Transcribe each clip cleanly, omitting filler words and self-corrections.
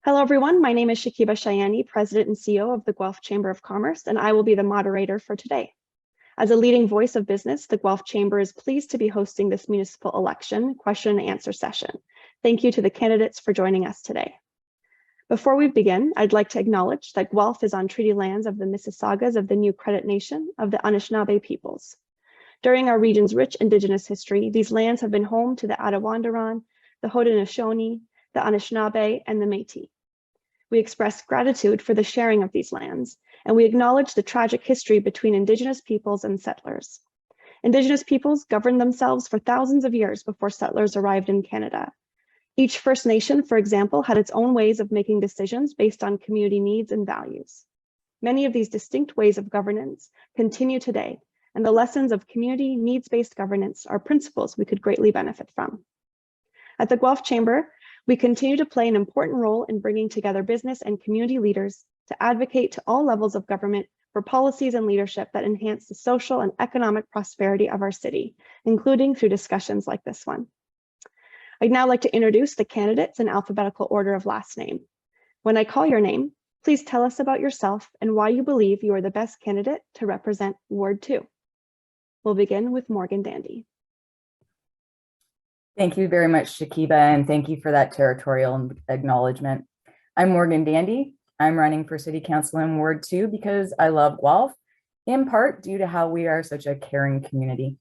Hello, everyone. My name is Shakiba Shayani, President and CEO of the Guelph Chamber of Commerce, and I will be the moderator for today. As a leading voice of business, the Guelph Chamber is pleased to be hosting this municipal election question and answer session. Thank you to the candidates for joining us today. Before we begin, I'd like to acknowledge that Guelph is on treaty lands of the Mississaugas of the New Credit Nation of the Anishinaabe peoples. During our region's rich Indigenous history, these lands have been home to the Attawandaron, the Haudenosaunee, the Anishinaabe, and the Métis. We express gratitude for the sharing of these lands, and we acknowledge the tragic history between Indigenous peoples and settlers. Indigenous peoples governed themselves for thousands of years before settlers arrived in Canada. Each First Nation, for example, had its own ways of making decisions based on community needs and values. Many of these distinct ways of governance continue today, and the lessons of community needs-based governance are principles we could greatly benefit from. At the Guelph Chamber, we continue to play an important role in bringing together business and community leaders to advocate to all levels of government for policies and leadership that enhance the social and economic prosperity of our city, including through discussions like this one. I'd now like to introduce the candidates in alphabetical order of last name. When I call your name, please tell us about yourself and why you believe you are the best candidate to represent Ward 2. We'll begin with Morgan Dandy. Thank you very much, Shakiba, and thank you for that territorial acknowledgement. I'm Morgan Dandy. I'm running for City Council in Ward 2 because I love Guelph, in part due to how we are such a caring community.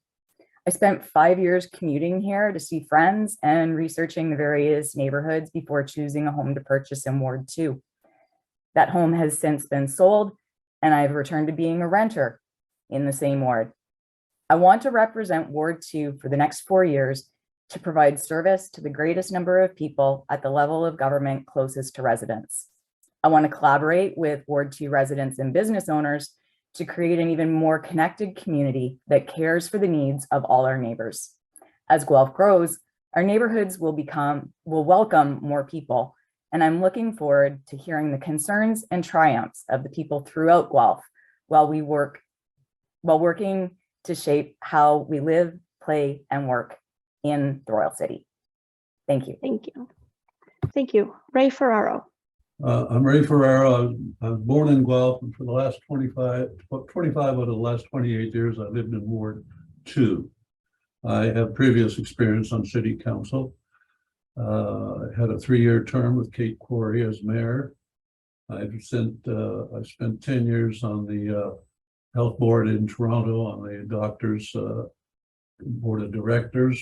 I spent 5 years commuting here to see friends and researching the various neighborhoods before choosing a home to purchase in Ward 2. That home has since been sold, and I've returned to being a renter in the same ward. I want to represent Ward 2 for the next 4 years to provide service to the greatest number of people at the level of government closest to residents. I want to collaborate with Ward 2 residents and business owners to create an even more connected community that cares for the needs of all our neighbors. As Guelph grows, our neighborhoods will welcome more people, and I'm looking forward to hearing the concerns and triumphs of the people throughout Guelph while working to shape how we live, play, and work in the Royal City. Thank you. Thank you. Thank you. Ray Ferraro. I'm Ray Ferraro. I was born in Guelph, and for the last 25 out of the last 28 years, I lived in Ward 2. I have previous experience on City Council. I had a 3-year term with Kate Quarry as mayor. I spent 10 years on the health board in Toronto, on the doctors board of directors.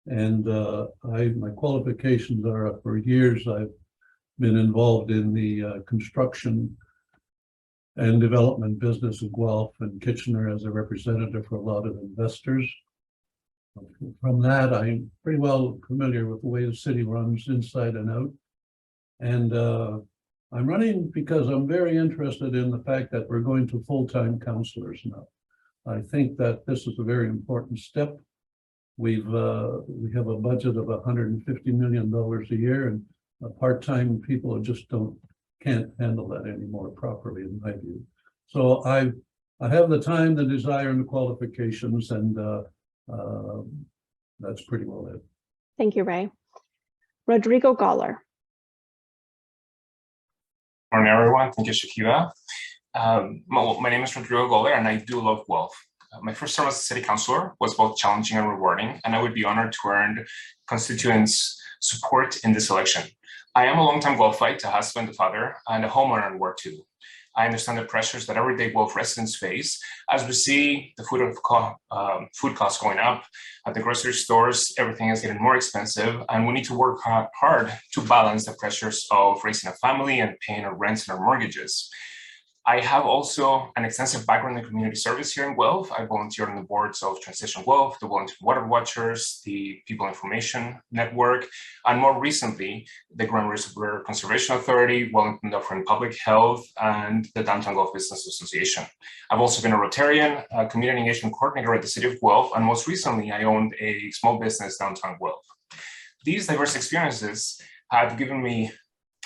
And my qualifications are, for years, I've been involved in the construction and development business of Guelph and Kitchener as a representative for a lot of investors. From that, I'm pretty well familiar with the way the city runs inside and out. And I'm running because I'm very interested in the fact that we're going to full-time councillors now. I think that this is a very important step. We have a budget of $150 million a year, and part-time people just can't handle that anymore properly, in my view. So I have the time, the desire, and the qualifications, and that's pretty well it. Thank you, Ray. Rodrigo Galler. Morning, everyone. Thank you, Shakiba. My name is Rodrigo Galler, and I do love Guelph. My first term as a city councilor was both challenging and rewarding, and I would be honored to earn constituents' support in this election. I am a longtime Guelphite, a husband, a father, and a homeowner in Ward 2. I understand the pressures that everyday Guelph residents face as we see the food costs going up. At the grocery stores, everything is getting more expensive, and we need to work hard to balance the pressures of raising a family and paying our rents and our mortgages. I have also an extensive background in community service here in Guelph. I volunteered on the boards of Transition Guelph, the Volunteer Water Watchers, the People Information Network, and more recently, the Grand Reservoir Conservation Authority, Wellington Dufferin Public Health, and the Downtown Guelph Business Association. I've also been a Rotarian, a community engagement coordinator at the City of Guelph, and most recently, I owned a small business downtown Guelph. These diverse experiences have given me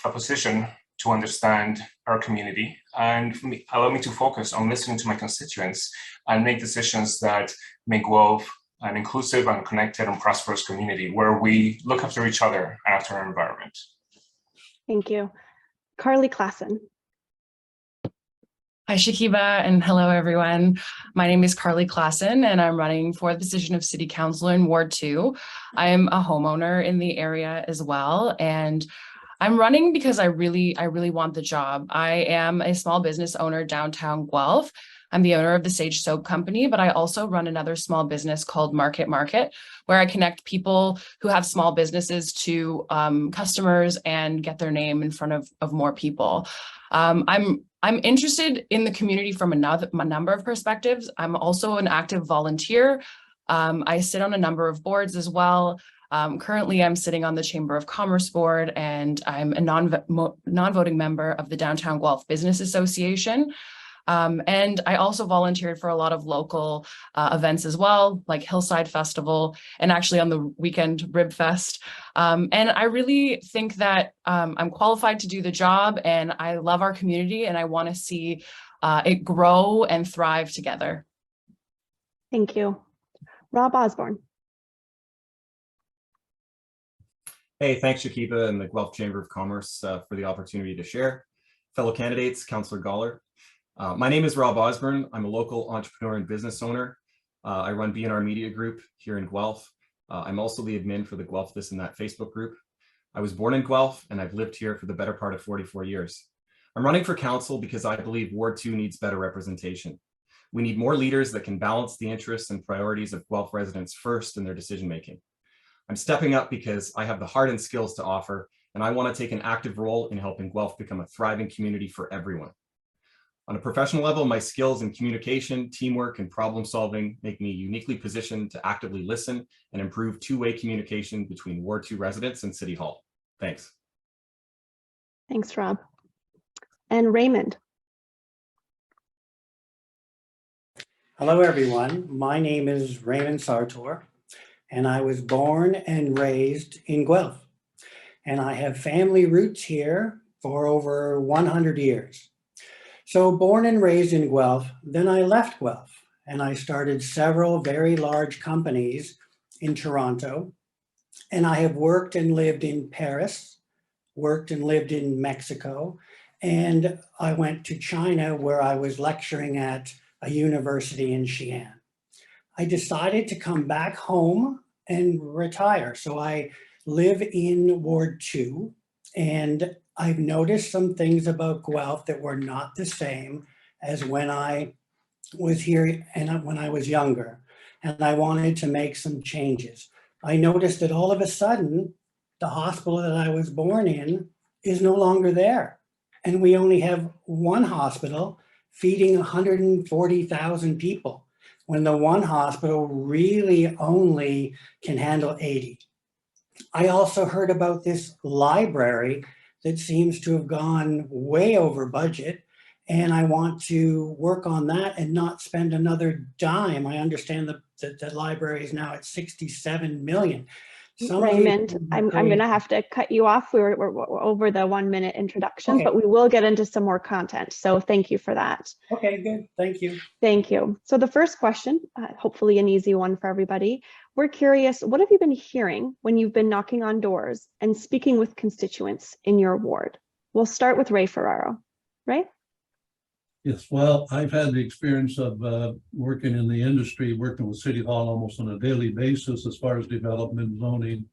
a position to understand our community and allow me to focus on listening to my constituents and make decisions that make Guelph an inclusive and connected and prosperous community where we look after each other and after our environment. Thank you. Carly Klassen. Hi, Shakiba, and hello, everyone. My name is Carly Klassen, and I'm running for the position of City Councilor in Ward 2. I'm a homeowner in the area as well, and I'm running because I really want the job. I am a small business owner downtown Guelph. I'm the owner of the Sage Soap Company, but I also run another small business called Market, where I connect people who have small businesses to customers and get their name in front of more people. I'm interested in the community from a number of perspectives. I'm also an active volunteer. I sit on a number of boards as well. Currently, I'm sitting on the Chamber of Commerce board, and I'm a non-voting member of the Downtown Guelph Business Association. And I also volunteered for a lot of local events as well, like Hillside Festival, and actually on the weekend Rib Fest. And I really think that I'm qualified to do the job, and I love our community, and I want to see it grow and thrive together. Thank you. Rob Osborne. Hey, thanks Shakiba and the Guelph Chamber of Commerce for the opportunity to share. Fellow candidates, Councillor Goller. My name is Rob Osborne. I'm a local entrepreneur and business owner. I run B&R Media Group here in Guelph. I'm also the admin for the Guelph This and That Facebook group. I was born in Guelph and I've lived here for the better part of 44 years. I'm running for council because I believe Ward 2 needs better representation. We need more leaders that can balance the interests and priorities of Guelph residents first in their decision-making. I'm stepping up because I have the heart and skills to offer, and I want to take an active role in helping Guelph become a thriving community for everyone. On a professional level, my skills in communication, teamwork, and problem solving make me uniquely positioned to actively listen and improve two-way communication between Ward 2 residents and City Hall. Thanks. Thanks, Rob. And Raymond. Hello, everyone. My name is Raymond Sartor, and I was born and raised in Guelph. And I have family roots here for over 100 years. So born and raised in Guelph, then I left Guelph and I started several very large companies in Toronto. And I have worked and lived in Paris, worked and lived in Mexico, and I went to China where I was lecturing at a university in Xi'an. I decided to come back home and retire. So I live in Ward 2, and I've noticed some things about Guelph that were not the same as when I was here and when I was younger, and I wanted to make some changes. I noticed that all of a sudden, the hospital that I was born in is no longer there. And we only have one hospital feeding 140,000 people, when the one hospital really only can handle 80. I also heard about this library that seems to have gone way over budget, and I want to work on that and not spend another dime. I understand that the library is now at 67 million. Raymond, I'm going to have to cut you off. We're over the 1 minute introductions, Okay. But we will get into some more content. So thank you for that. Okay, good. Thank you. Thank you. So the first question, hopefully an easy one for everybody. We're curious, what have you been hearing when you've been knocking on doors and speaking with constituents in your ward? We'll start with Ray Ferraro. Ray? Yes, well, I've had the experience of working in the industry, working with City Hall almost on a daily basis as far as development, zoning,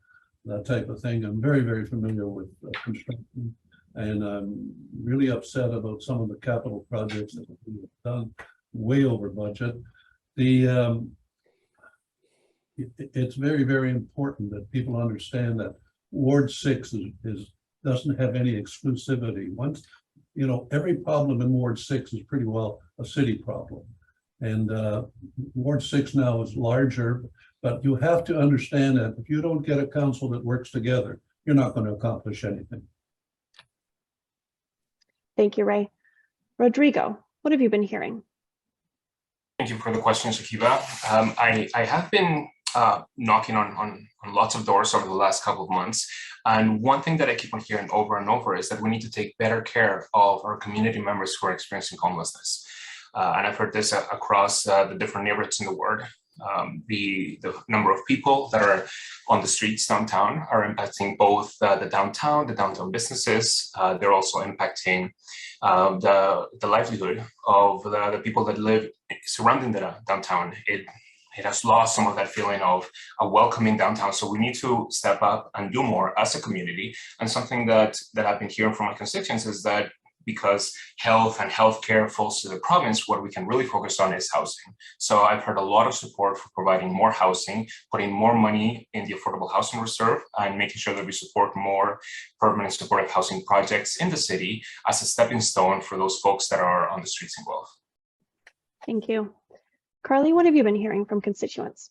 that type of thing. I'm very, very familiar with construction, and I'm really upset about some of the capital projects that we have done way over budget. It's very, very important that people understand that Ward 6 doesn't have any exclusivity. Once, you know, every problem in Ward 6 is pretty well a city problem. And Ward 6 now is larger, but you have to understand that if you don't get a council that works together, you're not going to accomplish anything. Thank you, Ray. Rodrigo, what have you been hearing? Thank you for the question, Shakiba. I have been knocking on lots of doors over the last couple of months. And one thing that I keep on hearing over and over is that we need to take better care of our community members who are experiencing homelessness. And I've heard this across the different neighborhoods in the ward. The number of people that are on the streets downtown are impacting both the downtown businesses. They're also impacting the livelihood of the people that live surrounding the downtown. It has lost some of that feeling of a welcoming downtown. So we need to step up and do more as a community. And something that I've been hearing from my constituents is that because health and healthcare falls to the province, what we can really focus on is housing. So I've heard a lot of support for providing more housing, putting more money in the Affordable Housing Reserve, and making sure that we support more permanent supportive housing projects in the city as a stepping stone for those folks that are on the streets in Guelph. Thank you. Carly, what have you been hearing from constituents?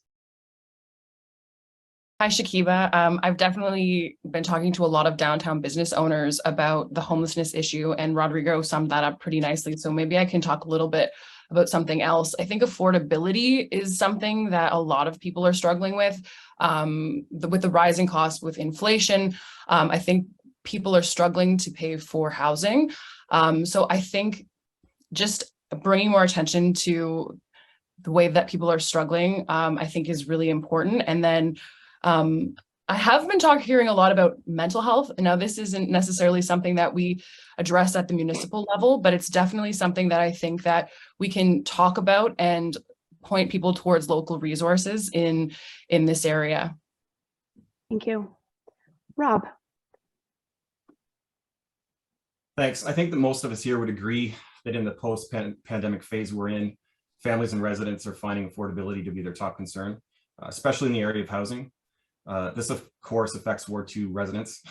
Hi, Shakiba. I've definitely been talking to a lot of downtown business owners about the homelessness issue, and Rodrigo summed that up pretty nicely. So maybe I can talk a little bit about something else. I think affordability is something that a lot of people are struggling with the rising costs, with inflation. I think people are struggling to pay for housing. So I think just bringing more attention to the way that people are struggling, I think is really important. And then I have been hearing a lot about mental health. Now, this isn't necessarily something that we address at the municipal level, but it's definitely something that I think that we can talk about and point people towards local resources in this area. Thank you. Rob. Thanks. I think that most of us here would agree that in the post-pandemic phase we're in, families and residents are finding affordability to be their top concern, especially in the area of housing. This, of course, affects Ward 2 residents.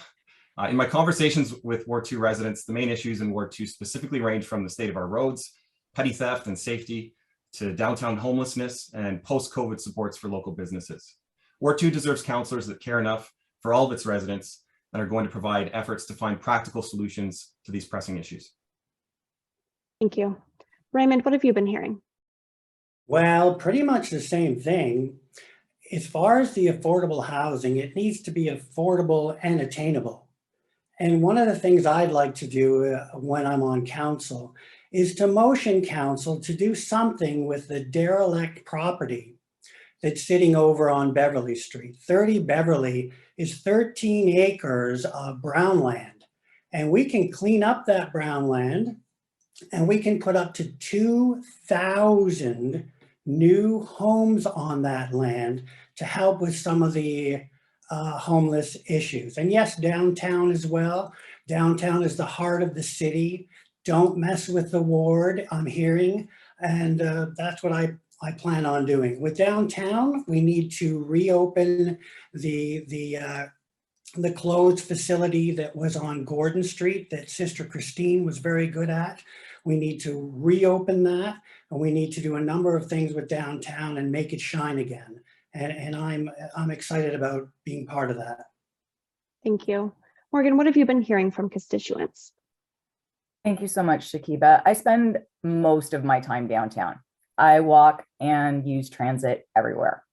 In my conversations with Ward 2 residents, the main issues in Ward 2 specifically range from the state of our roads, petty theft and safety, to downtown homelessness and post-COVID supports for local businesses. Ward 2 deserves councillors that care enough for all of its residents and are going to provide efforts to find practical solutions to these pressing issues. Thank you. Raymond, what have you been hearing? Well, pretty much the same thing. As far as the affordable housing, it needs to be affordable and attainable. And one of the things I'd like to do when I'm on council is to motion council to do something with the derelict property that's sitting over on Beverly Street. 30 Beverly is 13 acres of brown land. And we can clean up that brown land and we can put up to 2,000 new homes on that land to help with some of the homeless issues. And yes, downtown as well. Downtown is the heart of the city. Don't mess with the ward, I'm hearing. And that's what I plan on doing. With downtown, we need to reopen the closed facility that was on Gordon Street that Sister Christine was very good at. We need to reopen that, and we need to do a number of things with downtown and make it shine again. And I'm excited about being part of that. Thank you. Morgan, what have you been hearing from constituents? Thank you so much, Shakiba. I spend most of my time downtown. I walk and use transit everywhere.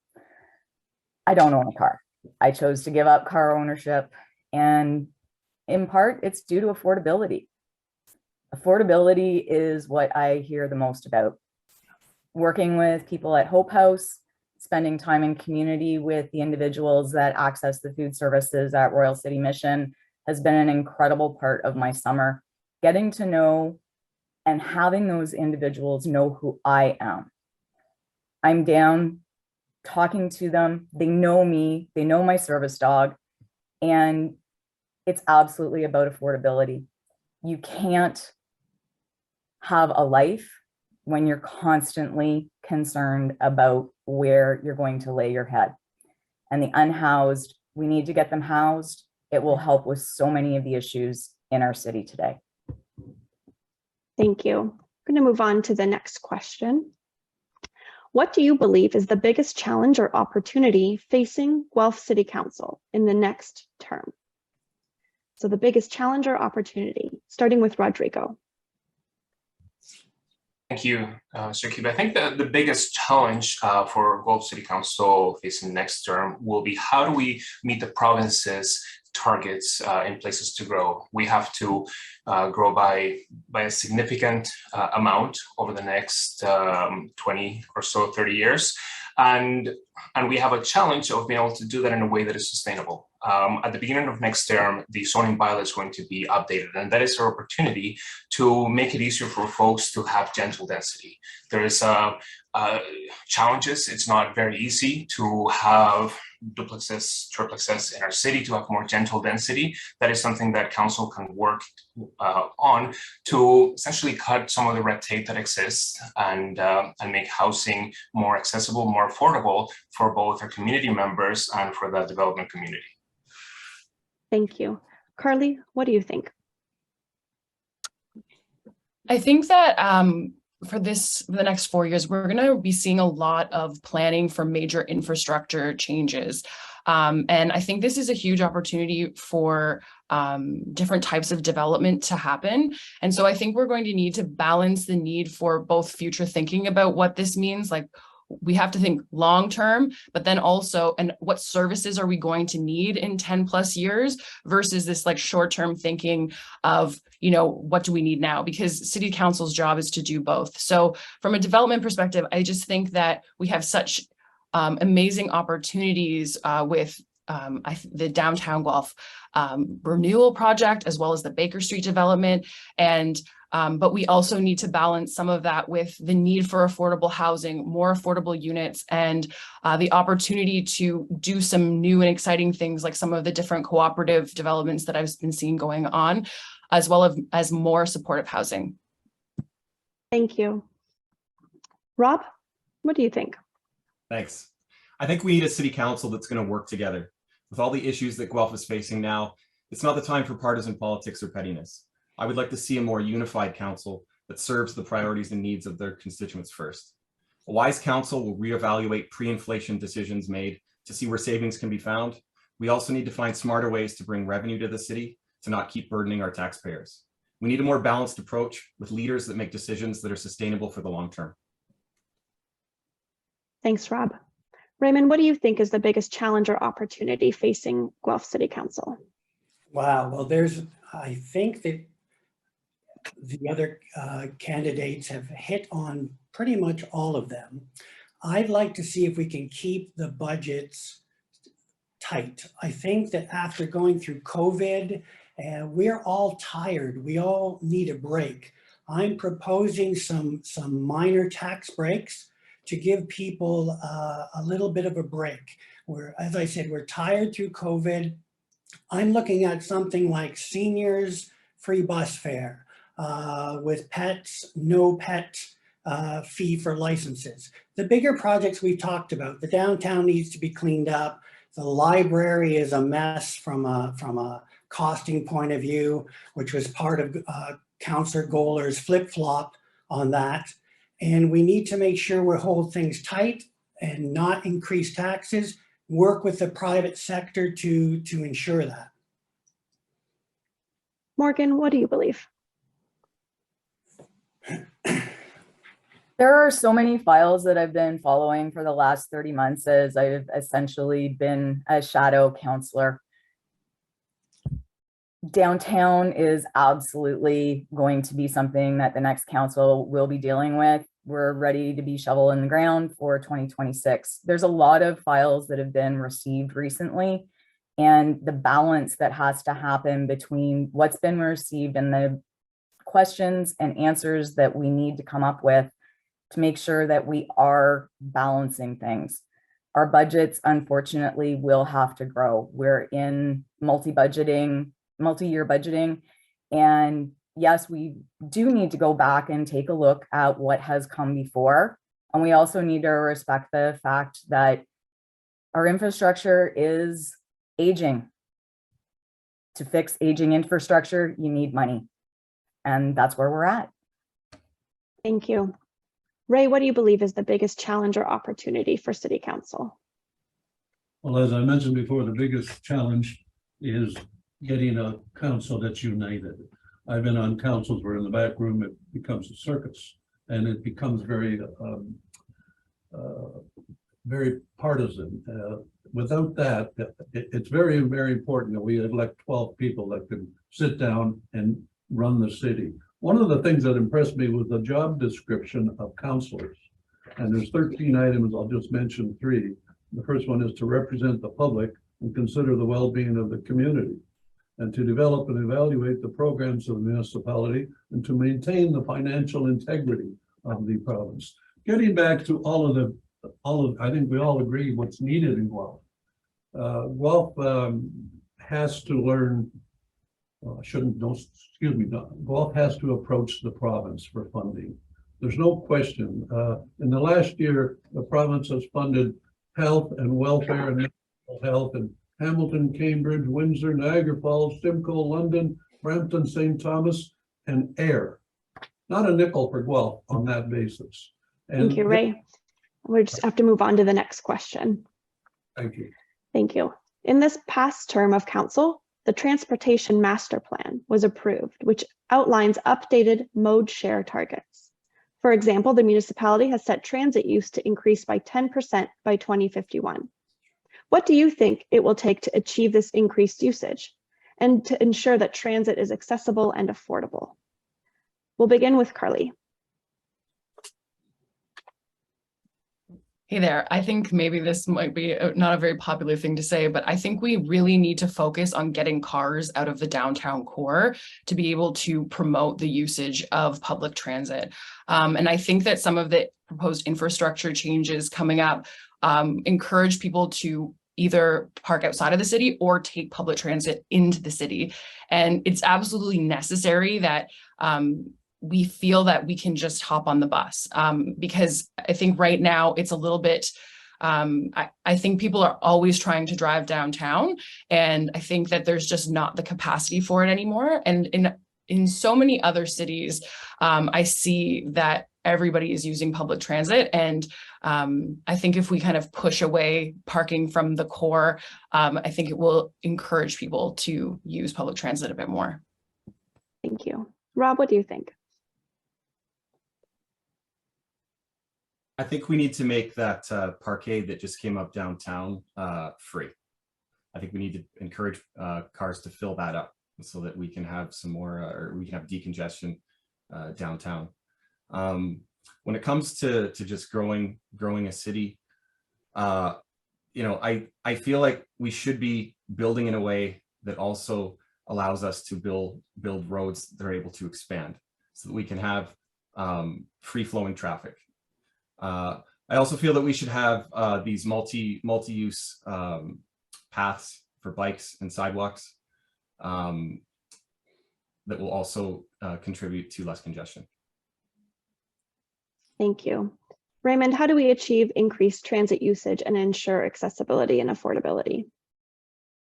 I don't own a car. I chose to give up car ownership, and in part, it's due to affordability. Affordability is what I hear the most about. Working with people at Hope House, spending time in community with the individuals that access the food services at Royal City Mission has been an incredible part of my summer. Getting to know and having those individuals know who I am. I'm down talking to them. They know me, they know my service dog, and it's absolutely about affordability. You can't have a life when you're constantly concerned about where you're going to lay your head. And the unhoused, we need to get them housed. It will help with so many of the issues in our city today. Thank you. I'm going to move on to the next question. What do you believe is the biggest challenge or opportunity facing Guelph City Council in the next term? So the biggest challenge or opportunity, starting with Rodrigo. Thank you, Shakiba. I think that the biggest challenge for Guelph City Council facing next term will be how do we meet the province's targets in places to grow. We have to grow by a significant amount over the next 20 or so 30 years. And we have a challenge of being able to do that in a way that is sustainable. At the beginning of next term, the zoning bylaw is going to be updated, and that is our opportunity to make it easier for folks to have gentle density. There is challenges. It's not very easy to have duplexes, triplexes in our city, to have more gentle density. That is something that council can work on to essentially cut some of the red tape that exists and make housing more accessible, more affordable for both our community members and for the development community. Thank you. Carly, what do you think? I think that for the next 4 years, we're going to be seeing a lot of planning for major infrastructure changes. And I think this is a huge opportunity for different types of development to happen. And so I think we're going to need to balance the need for both future thinking about what this means, like we have to think long term, but then also, and what services are we going to need in 10 plus years versus this like short term thinking of, you know, what do we need now? Because city council's job is to do both. So from a development perspective, I just think that we have such amazing opportunities with the downtown Guelph renewal project, as well as the Baker Street development. And but we also need to balance some of that with the need for affordable housing, more affordable units, and the opportunity to do some new and exciting things like some of the different cooperative developments that I've been seeing going on, as well as more supportive housing. Thank you. Rob, what do you think? Thanks. I think we need a city council that's going to work together. With all the issues that Guelph is facing now, it's not the time for partisan politics or pettiness. I would like to see a more unified council that serves the priorities and needs of their constituents first. A wise council will reevaluate pre-inflation decisions made to see where savings can be found. We also need to find smarter ways to bring revenue to the city to not keep burdening our taxpayers. We need a more balanced approach with leaders that make decisions that are sustainable for the long term. Thanks, Rob. Raymond, what do you think is the biggest challenge or opportunity facing Guelph City Council? Wow, well, I think that the other candidates have hit on pretty much all of them. I'd like to see if we can keep the budgets tight. I think that after going through COVID, we're all tired. We all need a break. I'm proposing some minor tax breaks to give people a little bit of a break. As I said, we're tired through COVID. I'm looking at something like seniors free bus fare, with pets, no pet fee for licenses. The bigger projects we talked about, the downtown needs to be cleaned up. The library is a mess from a costing point of view, which was part of Councillor Goler's flip-flop on that. And we need to make sure we hold things tight and not increase taxes, work with the private sector to ensure that. Morgan, what do you believe? There are so many files that I've been following for the last 30 months as I've essentially been a shadow counselor. Downtown is absolutely going to be something that the next council will be dealing with. We're ready to be shovel in the ground for 2026. There's a lot of files that have been received recently, and the balance that has to happen between what's been received and the questions and answers that we need to come up with to make sure that we are balancing things. Our budgets, unfortunately, will have to grow. We're in multi-year budgeting, and yes, we do need to go back and take a look at what has come before. And we also need to respect the fact that our infrastructure is aging. To fix aging infrastructure, you need money. And that's where we're at. Thank you. Ray, what do you believe is the biggest challenge or opportunity for City Council? Well, as I mentioned before, the biggest challenge is getting a council that's united. I've been on councils where in the back room it becomes a circus, and it becomes very partisan. Without that, it's very, very important that we elect 12 people that can sit down and run the city. One of the things that impressed me was the job description of councilors. And there's 13 items. I'll just mention 3. The first one is to represent the public and consider the well-being of the community, and to develop and evaluate the programs of the municipality, and to maintain the financial integrity of the province. Getting back to I think we all agree what's needed in Guelph. Guelph has to learn, Guelph has to approach the province for funding. There's no question. In the last year, the province has funded health and welfare and mental health in Hamilton, Cambridge, Windsor, Niagara Falls, Simcoe, London, Brampton, St. Thomas, and Ayr. Not a nickel for Guelph on that basis. Thank you, Ray. We just have to move on to the next question. Thank you. Thank you. In this past term of council, the Transportation Master Plan was approved, which outlines updated mode share targets. For example, the municipality has set transit use to increase by 10% by 2051. What do you think it will take to achieve this increased usage and to ensure that transit is accessible and affordable? We'll begin with Carly. Hey there. I think maybe this might be not a very popular thing to say, but I think we really need to focus on getting cars out of the downtown core to be able to promote the usage of public transit. And I think that some of the proposed infrastructure changes coming up encourage people to either park outside of the city or take public transit into the city. And it's absolutely necessary that we feel that we can just hop on the bus, because I think right now it's a little bit, I think people are always trying to drive downtown, and I think that there's just not the capacity for it anymore. And in so many other cities, I see that everybody is using public transit. And I think if we kind of push away parking from the core, I think it will encourage people to use public transit a bit more. Thank you. Rob, what do you think? I think we need to make that parkade that just came up downtown free. I think we need to encourage cars to fill that up so that we can have some more, or we can have decongestion downtown. When it comes to just growing a city, I feel like we should be building in a way that also allows us to build roads that are able to expand so that we can have free-flowing traffic. I also feel that we should have these multi-use paths for bikes and sidewalks that will also contribute to less congestion. Thank you. Raymond, how do we achieve increased transit usage and ensure accessibility and affordability?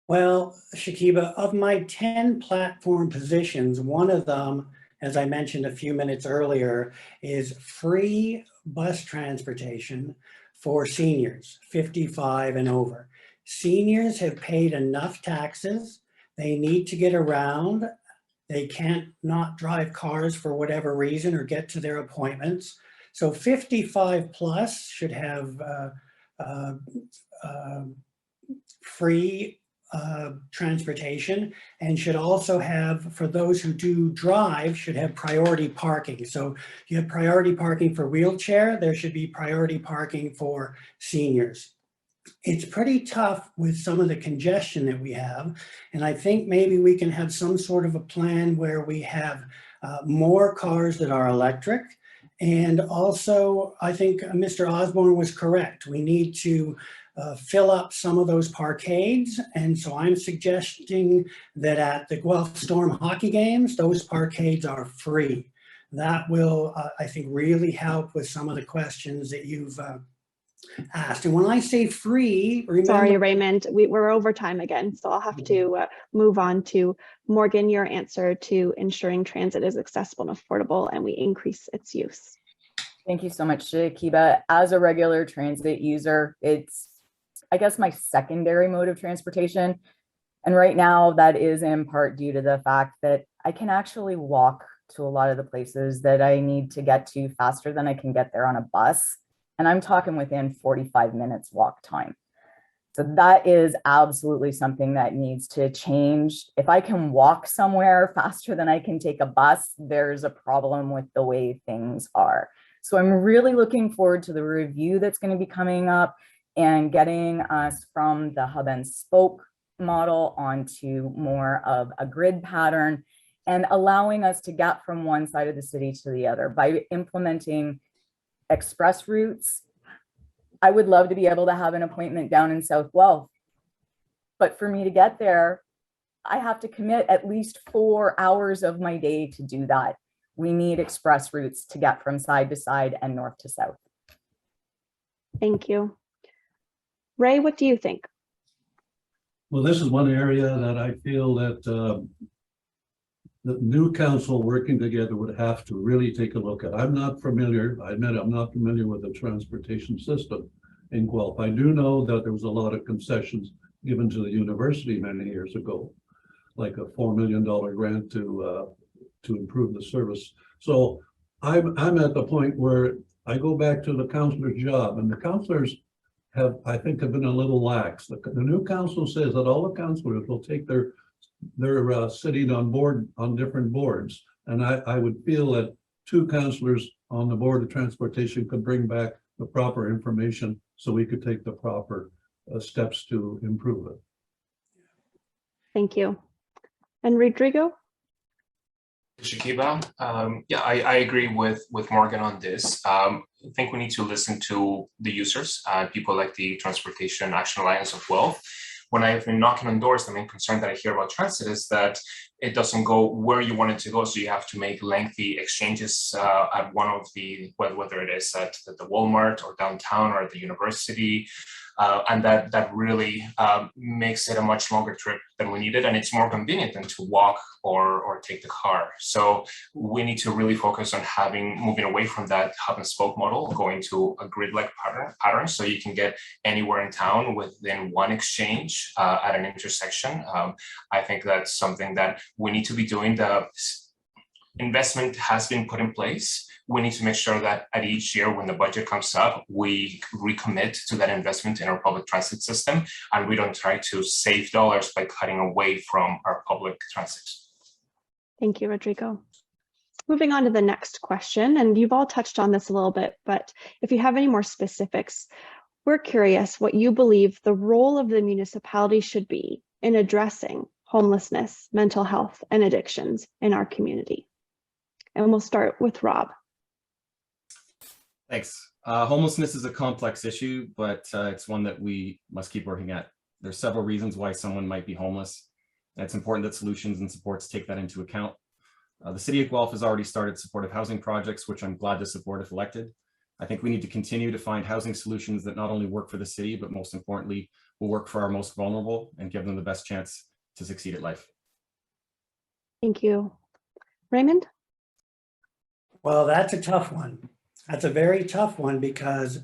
Well, Shakiba, of my 10 platform positions, one of them, as I mentioned a few minutes earlier, is free bus transportation for seniors 55 and over. Seniors have paid enough taxes. They need to get around. They can't not drive cars for whatever reason or get to their appointments. So 55 plus should have free transportation, and should also have, for those who do drive, should have priority parking. So you have priority parking for wheelchair, there should be priority parking for seniors. It's pretty tough with some of the congestion that we have, and I think maybe we can have some sort of a plan where we have more cars that are electric. And also, I think Mr. Osborne was correct. We need to fill up some of those parkades. And so I'm suggesting that at the Guelph Storm hockey games, those parkades are free. That will, I think, really help with some of the questions that you've asked. And when I say free, remember— Sorry, Raymond, we're over time again, so I'll have to move on to Morgan, your answer to ensuring transit is accessible and affordable and we increase its use. Thank you so much, Shakiba. As a regular transit user, it's, I guess, my secondary mode of transportation. And right now that is in part due to the fact that I can actually walk to a lot of the places that I need to get to faster than I can get there on a bus. And I'm talking within 45 minutes walk time. So that is absolutely something that needs to change. If I can walk somewhere faster than I can take a bus, there's a problem with the way things are. So I'm really looking forward to the review that's going to be coming up and getting us from the hub and spoke model onto more of a grid pattern and allowing us to get from one side of the city to the other by implementing express routes. I would love to be able to have an appointment down in South Guelph, but for me to get there, I have to commit at least 4 hours of my day to do that. We need express routes to get from side to side and north to south. Thank you. Ray, what do you think? Well, this is one area that I feel that the new council working together would have to really take a look at. I'm not familiar, I admit I'm not familiar with the transportation system in Guelph. I do know that there was a lot of concessions given to the university many years ago, like a $4 million grant to improve the service. So I'm at the point where I go back to the councillor's job, and the councillors I think have been a little lax. The new council says that all the councillors will take their sitting on board on different boards. And I would feel that 2 councillors on the board of transportation could bring back the proper information so we could take the proper steps to improve it. Thank you. And Rodrigo? Shakiba, yeah, I agree with Morgan on this. I think we need to listen to the users, people like the Transportation Action Alliance of Guelph. When I've been knocking on doors, the main concern that I hear about transit is that it doesn't go where you want it to go. So you have to make lengthy exchanges at one of the, whether it is at the Walmart or downtown or at the university. And that really makes it a much longer trip than we needed. And it's more convenient than to walk or take the car. So we need to really focus on moving away from that hub and spoke model, going to a grid-like pattern so you can get anywhere in town within one exchange at an intersection. I think that's something that we need to be doing. The investment has been put in place. We need to make sure that at each year when the budget comes up, we recommit to that investment in our public transit system, and we don't try to save dollars by cutting away from our public transit. Thank you, Rodrigo. Moving on to the next question, and you've all touched on this a little bit, but if you have any more specifics, we're curious what you believe the role of the municipality should be in addressing homelessness, mental health, and addictions in our community. And we'll start with Rob. Thanks. Homelessness is a complex issue, but it's one that we must keep working at. There's several reasons why someone might be homeless, and it's important that solutions and supports take that into account. The City of Guelph has already started supportive housing projects, which I'm glad to support if elected. I think we need to continue to find housing solutions that not only work for the city, but most importantly, will work for our most vulnerable and give them the best chance to succeed at life. Thank you. Raymond? Well, that's a tough one. That's a very tough one because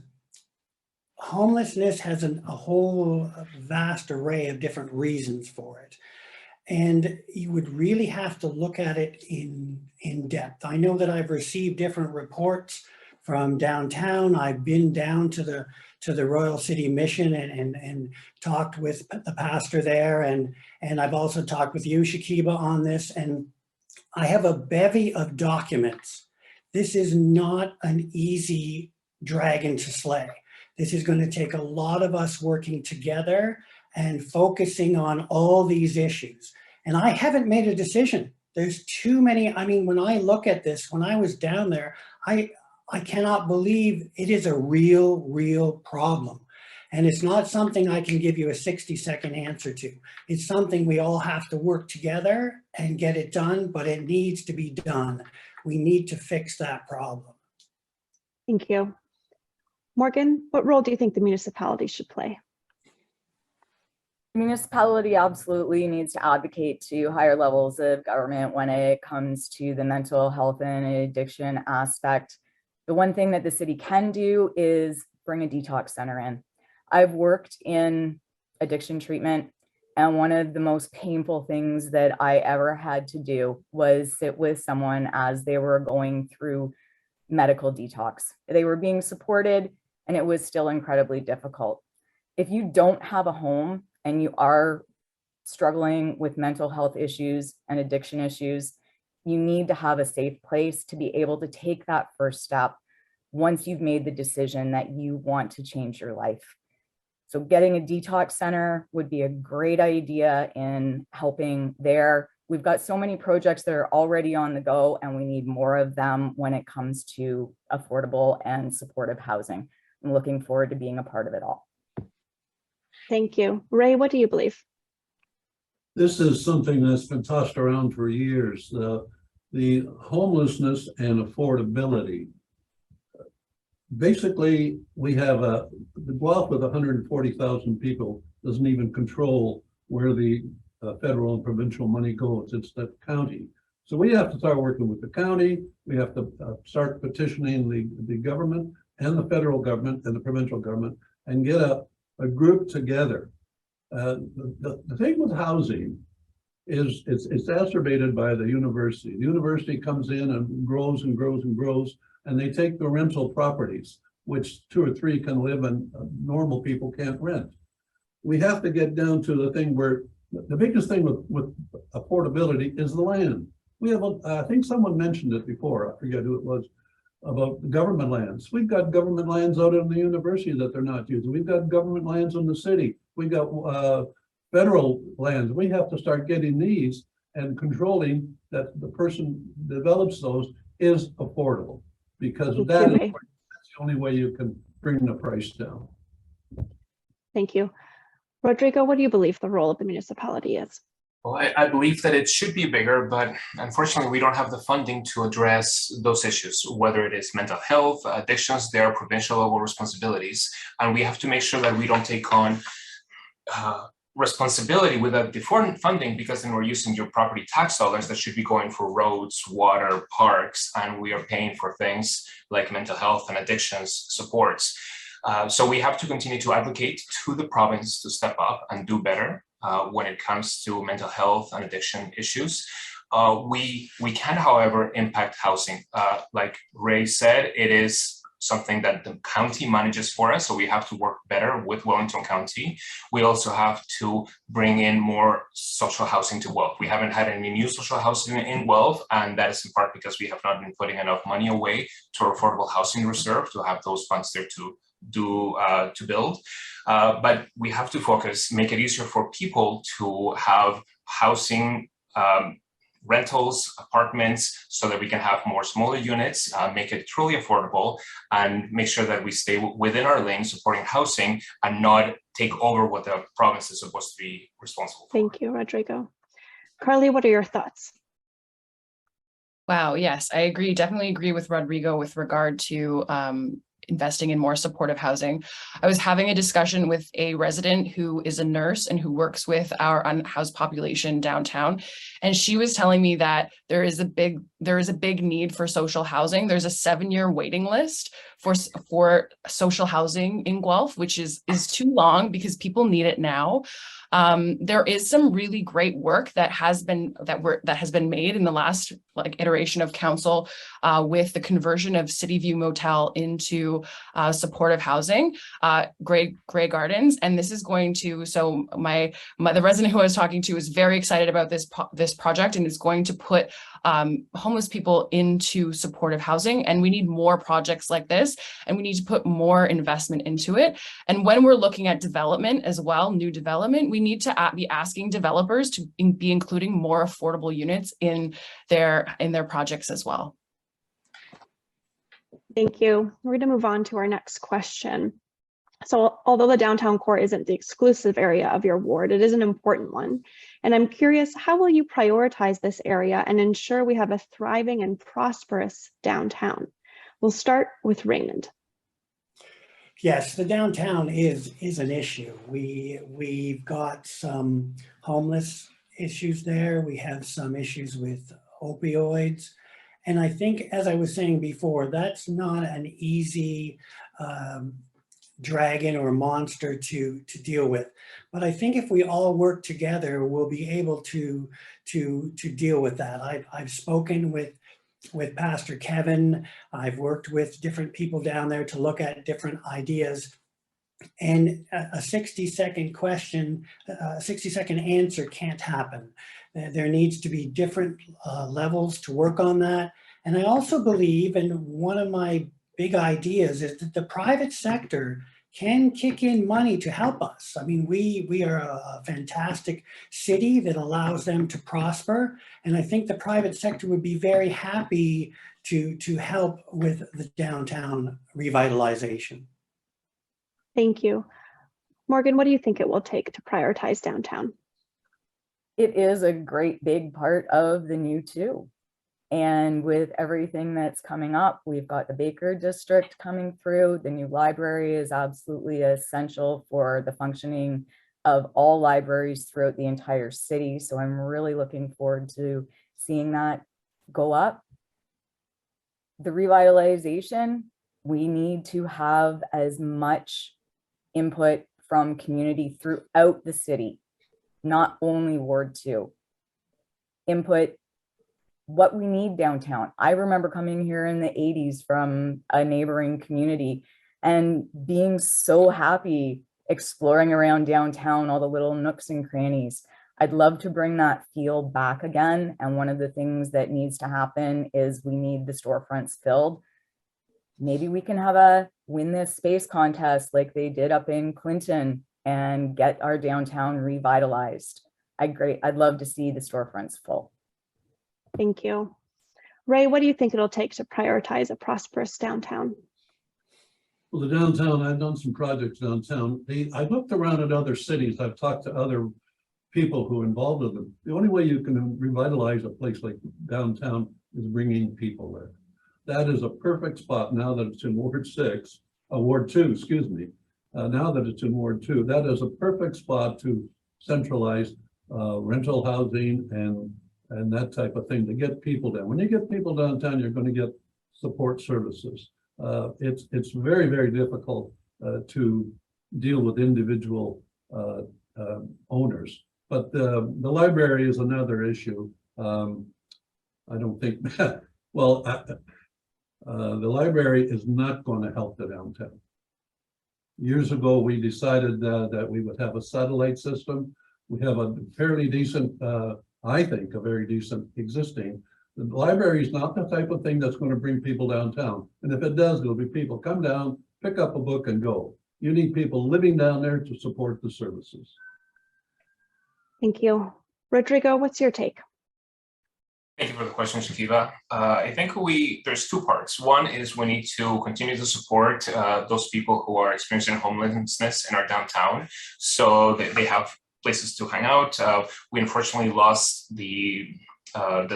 homelessness has a whole vast array of different reasons for it. And you would really have to look at it in depth. I know that I've received different reports from downtown. I've been down to the Royal City Mission and talked with the pastor there. And I've also talked with you, Shakiba, on this. And I have a bevy of documents. This is not an easy dragon to slay. This is going to take a lot of us working together and focusing on all these issues. And I haven't made a decision. There's too many. I mean, when I look at this, when I was down there, I cannot believe it is a real problem. And it's not something I can give you a 60-second answer to. It's something we all have to work together and get it done, but it needs to be done. We need to fix that problem. Thank you. Morgan, what role do you think the municipality should play? The municipality absolutely needs to advocate to higher levels of government when it comes to the mental health and addiction aspect. The one thing that the city can do is bring a detox center in. I've worked in addiction treatment, and one of the most painful things that I ever had to do was sit with someone as they were going through medical detox. They were being supported, and it was still incredibly difficult. If you don't have a home and you are struggling with mental health issues and addiction issues, you need to have a safe place to be able to take that first step once you've made the decision that you want to change your life. So getting a detox center would be a great idea in helping there. We've got so many projects that are already on the go, and we need more of them when it comes to affordable and supportive housing. I'm looking forward to being a part of it all. Thank you. Ray, what do you believe? This is something that's been tossed around for years. The homelessness and affordability. Basically, we have the Guelph with 140,000 people doesn't even control where the federal and provincial money goes. It's the county. So we have to start working with the county. We have to start petitioning the government and the federal government and the provincial government and get a group together. The thing with housing is it's exacerbated by the university. The university comes in and grows and grows and grows, and they take the rental properties, which 2 or 3 can live and normal people can't rent. We have to get down to the thing where the biggest thing with affordability is the land. We have, I think someone mentioned it before, I forget who it was, about the government lands. We've got government lands out in the university that they're not using. We've got government lands in the city. We've got federal lands. We have to start getting these and controlling that the person develops those is affordable, because that's the only way you can bring the price down. Thank you. Rodrigo, what do you believe the role of the municipality is? Well, I believe that it should be bigger, but unfortunately, we don't have the funding to address those issues, whether it is mental health, addictions. They are provincial level responsibilities, and we have to make sure that we don't take on responsibility without the foreign funding, because then we're using your property tax dollars that should be going for roads, water, parks, and we are paying for things like mental health and addictions supports. So we have to continue to advocate to the province to step up and do better when it comes to mental health and addiction issues. We can, however, impact housing. Like Ray said, it is something that the county manages for us, so we have to work better with Wellington County. We also have to bring in more social housing to Guelph. We haven't had any new social housing in Guelph, and that is in part because we have not been putting enough money away to our affordable housing reserve to have those funds there to build. But we have to focus, make it easier for people to have housing, rentals, apartments, so that we can have more smaller units, make it truly affordable, and make sure that we stay within our lane supporting housing and not take over what the province is supposed to be responsible for. Thank you, Rodrigo. Carly, what are your thoughts? Wow, yes, I agree. Definitely agree with Rodrigo with regard to investing in more supportive housing. I was having a discussion with a resident who is a nurse and who works with our unhoused population downtown. And she was telling me that there is a big need for social housing. There's a 7-year waiting list for social housing in Guelph, which is too long because people need it now. There is some really great work that has been made in the last iteration of council with the conversion of City View Motel into supportive housing, Grey Gardens, and this is going to. So the resident who I was talking to is very excited about this project, and is going to put homeless people into supportive housing. And we need more projects like this, and we need to put more investment into it. And when we're looking at development as well, new development, we need to be asking developers to be including more affordable units in their projects as well. Thank you. We're going to move on to our next question. So although the downtown core isn't the exclusive area of your ward, it is an important one. And I'm curious, how will you prioritize this area and ensure we have a thriving and prosperous downtown? We'll start with Raymond. Yes, the downtown is an issue. We've got some homeless issues there. We have some issues with opioids. And I think, as I was saying before, that's not an easy dragon or monster to deal with. But I think if we all work together, we'll be able to deal with that. I've spoken with Pastor Kevin. I've worked with different people down there to look at different ideas. And a 60-second question, a 60-second answer can't happen. There needs to be different levels to work on that. And I also believe, and one of my big ideas is that the private sector can kick in money to help us. I mean, we are a fantastic city that allows them to prosper. And I think the private sector would be very happy to help with the downtown revitalization. Thank you. Morgan, what do you think it will take to prioritize downtown? It is a great big part of the new too. And with everything that's coming up, we've got the Baker District coming through. The new library is absolutely essential for the functioning of all libraries throughout the entire city. So I'm really looking forward to seeing that go up. The revitalization, we need to have as much input from community throughout the city, not only Ward 2. Input what we need downtown. I remember coming here in the 80s from a neighboring community and being so happy exploring around downtown, all the little nooks and crannies. I'd love to bring that feel back again. And one of the things that needs to happen is we need the storefronts filled. Maybe we can have a win this space contest like they did up in Clinton and get our downtown revitalized. I'd love to see the storefronts full. Thank you. Ray, what do you think it'll take to prioritize a prosperous downtown? Well, the downtown, I've done some projects downtown. I've looked around at other cities. I've talked to other people who are involved with them. The only way you can revitalize a place like downtown is bringing people there. That is a perfect spot now that it's in Ward 2, excuse me. Now that it's in Ward 2, that is a perfect spot to centralize rental housing and that type of thing to get people down. When you get people downtown, you're going to get support services. It's very, very difficult to deal with individual owners. But the library is another issue. I don't think, well, the library is not going to help the downtown. Years ago, we decided that we would have a satellite system. We have a fairly decent, I think, a very decent existing. The library is not the type of thing that's going to bring people downtown. And if it does, there'll be people come down, pick up a book and go. You need people living down there to support the services. Thank you. Rodrigo, what's your take? Thank you for the question, Shakiba. I think there's two parts. One is we need to continue to support those people who are experiencing homelessness in our downtown so that they have places to hang out. We unfortunately lost the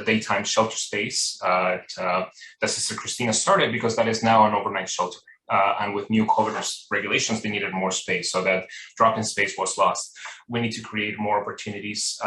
daytime shelter space that Sister Christina started because that is now an overnight shelter. And with new COVID regulations, they needed more space, so that drop-in space was lost. We need to create more opportunities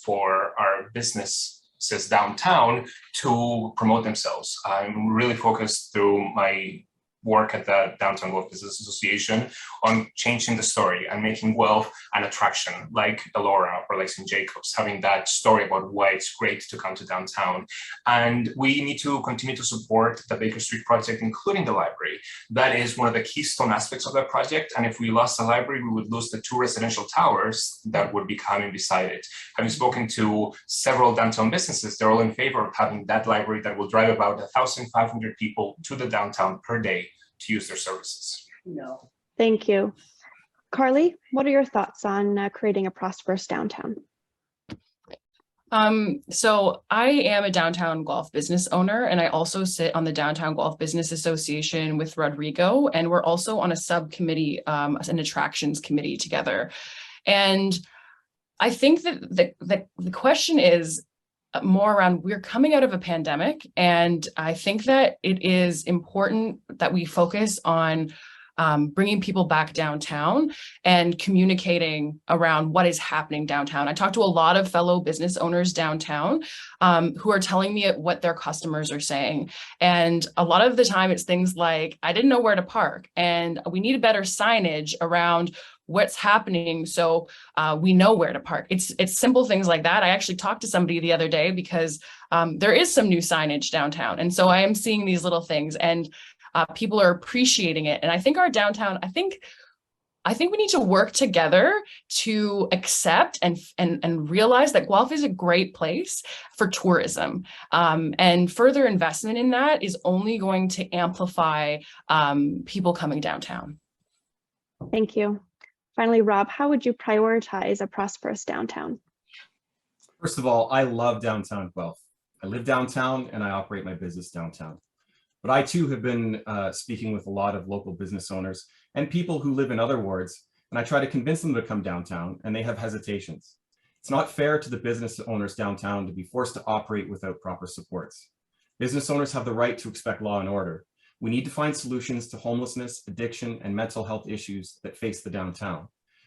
for our businesses downtown to promote themselves. I'm really focused through my work at the Downtown Guelph Business Association on changing the story and making Guelph an attraction, like Elora or like St. Jacobs, having that story about why it's great to come to downtown. And we need to continue to support the Baker Street project, including the library. That is one of the keystone aspects of that project. And if we lost the library, we would lose the 2 residential towers that would be coming beside it. Having spoken to several downtown businesses, they're all in favor of having that library that will drive about 1,500 people to the downtown per day to use their services. No. Thank you. Carly, what are your thoughts on creating a prosperous downtown? So I am a downtown Guelph business owner, and I also sit on the Downtown Guelph Business Association with Rodrigo, and we're also on a subcommittee, an attractions committee together. And I think that the question is more around, we're coming out of a pandemic, and I think that it is important that we focus on bringing people back downtown and communicating around what is happening downtown. I talked to a lot of fellow business owners downtown who are telling me what their customers are saying. And a lot of the time it's things like, I didn't know where to park, and we need better signage around what's happening so we know where to park. It's simple things like that. I actually talked to somebody the other day because there is some new signage downtown. And so I am seeing these little things, and people are appreciating it. And I think our downtown, I think we need to work together to accept and realize that Guelph is a great place for tourism. And further investment in that is only going to amplify people coming downtown. Thank you. Finally, Rob, how would you prioritize a prosperous downtown? First of all, I love downtown Guelph. I live downtown and I operate my business downtown. But I too have been speaking with a lot of local business owners and people who live in other wards, and I try to convince them to come downtown, and they have hesitations. It's not fair to the business owners downtown to be forced to operate without proper supports. Business owners have the right to expect law and order. We need to find solutions to homelessness, addiction, and mental health issues that face the downtown.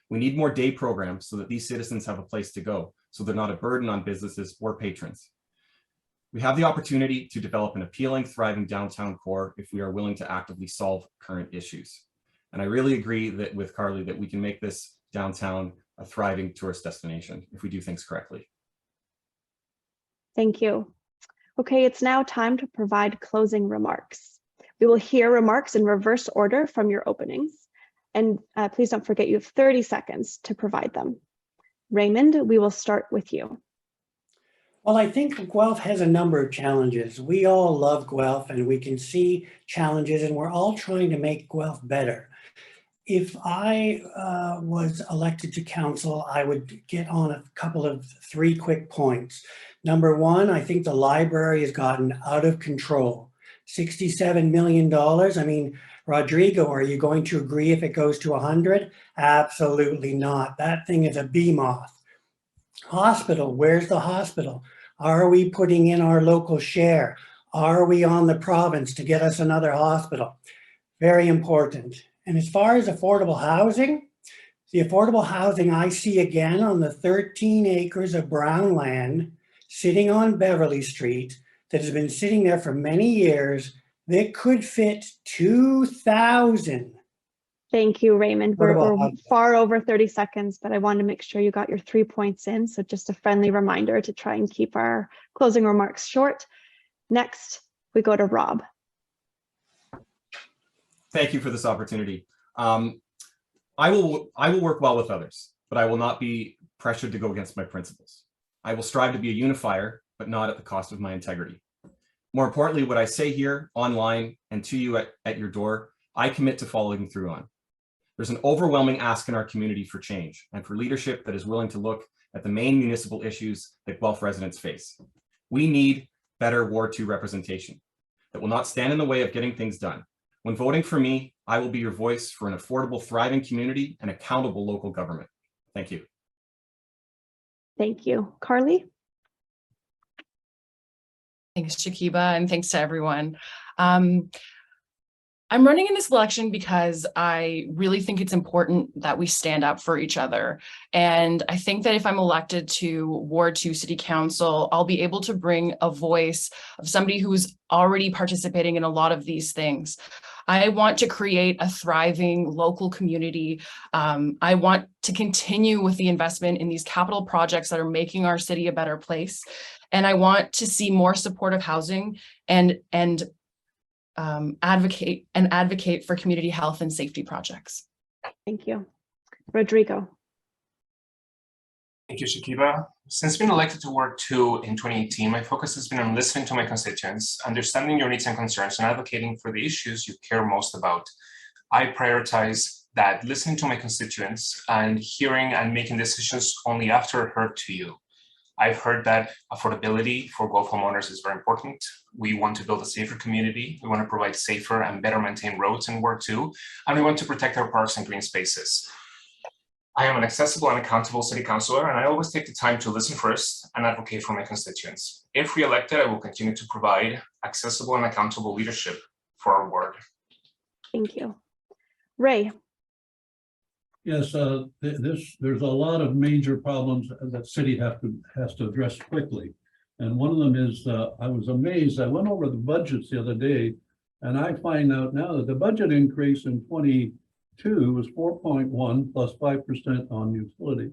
We need more day programs so that these citizens have a place to go, so they're not a burden on businesses or patrons. We have the opportunity to develop an appealing, thriving downtown core if we are willing to actively solve current issues. And I really agree that with Carly that we can make this downtown a thriving tourist destination if we do things correctly. Thank you. Okay, it's now time to provide closing remarks. We will hear remarks in reverse order from your openings. And please don't forget you have 30 seconds to provide them. Raymond, we will start with you. Well, I think Guelph has a number of challenges. We all love Guelph and we can see challenges and we're all trying to make Guelph better. If I was elected to council, I would get on a couple of 3 quick points. Number one, I think the library has gotten out of control. $67 million. I mean, Rodrigo, are you going to agree if it goes to 100? Absolutely not. That thing is a behemoth. Hospital, where's the hospital? Are we putting in our local share? Are we on the province to get us another hospital? Very important. And as far as affordable housing, the affordable housing I see again on the 13 acres of brown land sitting on Beverly Street that has been sitting there for many years that could fit 2,000. Thank you, Raymond. We're far over 30 seconds, but I wanted to make sure you got your 3 points in. So just a friendly reminder to try and keep our closing remarks short. Next, we go to Rob. Thank you for this opportunity. I will work well with others, but I will not be pressured to go against my principles. I will strive to be a unifier, but not at the cost of my integrity. More importantly, what I say here, online, and to you at your door, I commit to following through on. There's an overwhelming ask in our community for change and for leadership that is willing to look at the main municipal issues that Guelph residents face. We need better Ward 2 representation that will not stand in the way of getting things done. When voting for me, I will be your voice for an affordable, thriving community and accountable local government. Thank you. Thank you. Carly? Thanks, Shakiba, and thanks to everyone. I'm running in this election because I really think it's important that we stand up for each other. And I think that if I'm elected to Ward 2 City Council, I'll be able to bring a voice of somebody who's already participating in a lot of these things. I want to create a thriving local community. I want to continue with the investment in these capital projects that are making our city a better place. And I want to see more supportive housing and advocate for community health and safety projects. Thank you. Rodrigo. Thank you, Shakiba. Since being elected to Ward 2 in 2018, my focus has been on listening to my constituents, understanding your needs and concerns, and advocating for the issues you care most about. I prioritize that, listening to my constituents and hearing and making decisions only after heard to you. I've heard that affordability for Guelph homeowners is very important. We want to build a safer community. We want to provide safer and better maintained roads in Ward 2, and we want to protect our parks and green spaces. I am an accessible and accountable city councilor, and I always take the time to listen first and advocate for my constituents. If re-elected, I will continue to provide accessible and accountable leadership for our ward. Thank you. Ray. Yes, there's a lot of major problems that city has to address quickly. And one of them is, I was amazed, I went over the budgets the other day, and I find out now that the budget increase in 22 was 4.1 plus 5% on utilities.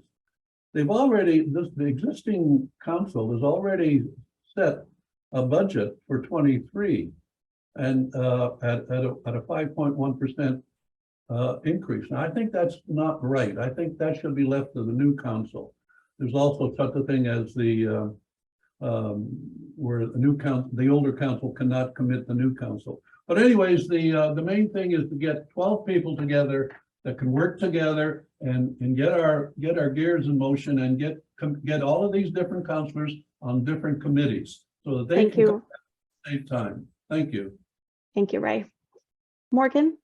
They've already, the existing council has already set a budget for 23 and at a 5.1% increase. Now, I think that's not right. I think that should be left to the new council. There's also such a thing as the where the older council cannot commit the new council. But anyways, the main thing is to get 12 people together that can work together and get our gears in motion and get all of these different councilors on different committees so that they Thank can you. come at the same time. Thank you. Thank you, Ray. Morgan?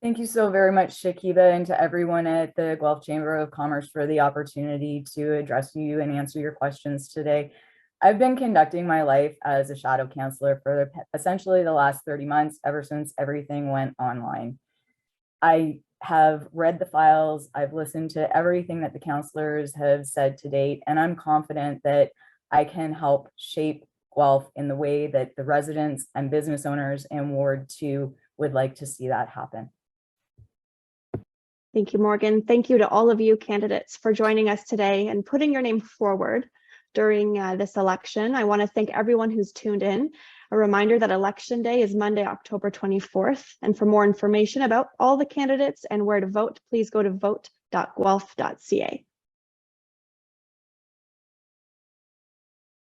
Thank you so very much, Shakiba, and to everyone at the Guelph Chamber of Commerce for the opportunity to address you and answer your questions today. I've been conducting my life as a shadow councillor for essentially the last 30 months, ever since everything went online. I have read the files, I've listened to everything that the councillors have said to date, and I'm confident that I can help shape Guelph in the way that the residents and business owners in Ward 2 would like to see that happen. Thank you, Morgan. Thank you to all of you candidates for joining us today and putting your name forward during this election. I want to thank everyone who's tuned in. A reminder that Election Day is Monday, October 24th. And for more information about all the candidates and where to vote, please go to vote.guelph.ca.